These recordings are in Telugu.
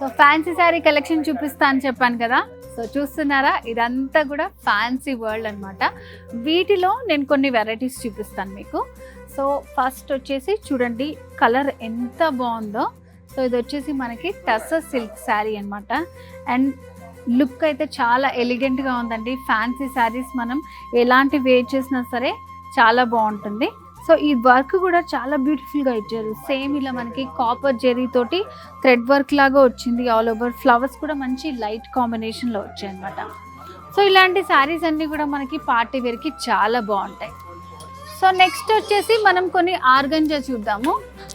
సో ఫ్యాన్సీ శారీ కలెక్షన్ చూపిస్తా అని చెప్పాను కదా. సో చూస్తున్నారా, ఇదంతా కూడా ఫ్యాన్సీ వరల్డ్ అనమాట. వీటిలో నేను కొన్ని వెరైటీస్ చూపిస్తాను మీకు. సో ఫస్ట్ వచ్చేసి చూడండి, కలర్ ఎంత బాగుందో. సో ఇది వచ్చేసి మనకి టస్సర్ సిల్క్ శారీ అనమాట. అండ్ లుక్ అయితే చాలా ఎలిగెంట్గా ఉందండి. ఫ్యాన్సీ శారీస్ మనం ఎలాంటి వేర్ చేసినా సరే చాలా బాగుంటుంది. సో ఈ వర్క్ కూడా చాలా బ్యూటిఫుల్గా ఇచ్చారు. సేమ్ ఇలా మనకి కాపర్ జెరీ తోటి థ్రెడ్ వర్క్ లాగా వచ్చింది. ఆల్ ఓవర్ ఫ్లవర్స్ కూడా మంచి లైట్ కాంబినేషన్లో వచ్చాయి అనమాట. సో ఇలాంటి శారీస్ అన్నీ కూడా మనకి పార్టీ వేర్కి చాలా బాగుంటాయి. సో నెక్స్ట్ వచ్చేసి మనం కొన్ని ఆర్గంజా చూద్దాము.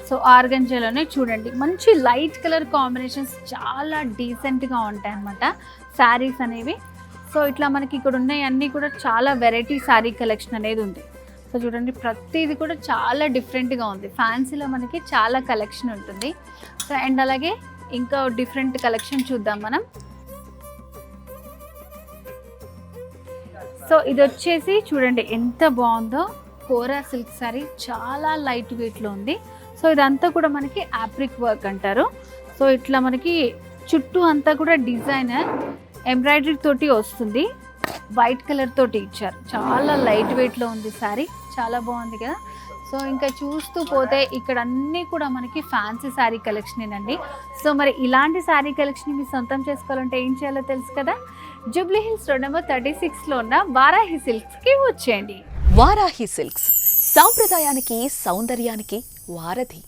సో ఆర్గంజాలోనే చూడండి, మంచి లైట్ కలర్ కాంబినేషన్స్ చాలా డీసెంట్గా ఉంటాయి అన్నమాట శారీస్ అనేవి. సో ఇట్లా మనకి ఇక్కడ ఉన్నాయి అన్నీ కూడా చాలా వెరైటీ శారీ కలెక్షన్ అనేది ఉంది. సో చూడండి, ప్రతిది కూడా చాలా డిఫరెంట్గా ఉంది. ఫ్యాన్సీలో మనకి చాలా కలెక్షన్ ఉంటుంది. సో అండ్ అలాగే ఇంకా డిఫరెంట్ కలెక్షన్ చూద్దాం మనం. సో ఇది వచ్చేసి చూడండి ఎంత బాగుందో, కోరా సిల్క్ శారీ చాలా లైట్ వెయిట్లో ఉంది. సో ఇదంతా కూడా మనకి యాప్రిక్ వర్క్ అంటారు. సో ఇట్లా మనకి చుట్టూ అంతా కూడా డిజైనర్ ఎంబ్రాయిడరీ తోటి వస్తుంది. వైట్ కలర్ తోటి ఇచ్చారు. చాలా లైట్ వెయిట్లో ఉంది శారీ, చాలా బాగుంది కదా. సో ఇంకా చూస్తూ పోతే ఇక్కడ అన్నీ కూడా మనకి ఫ్యాన్సీ శారీ కలెక్షనేనండి. సో మరి ఇలాంటి శారీ కలెక్షన్ మీ సొంతం చేసుకోవాలంటే ఏం చేయాలో తెలుసు కదా. జూబ్లీ హిల్స్ రోడ్ నెంబర్ 36లో ఉన్న వారాహి సిల్క్స్కి వచ్చేయండి. వారాహి సిల్క్స్ సాంప్రదాయానికి సౌందర్యానికి వారధి.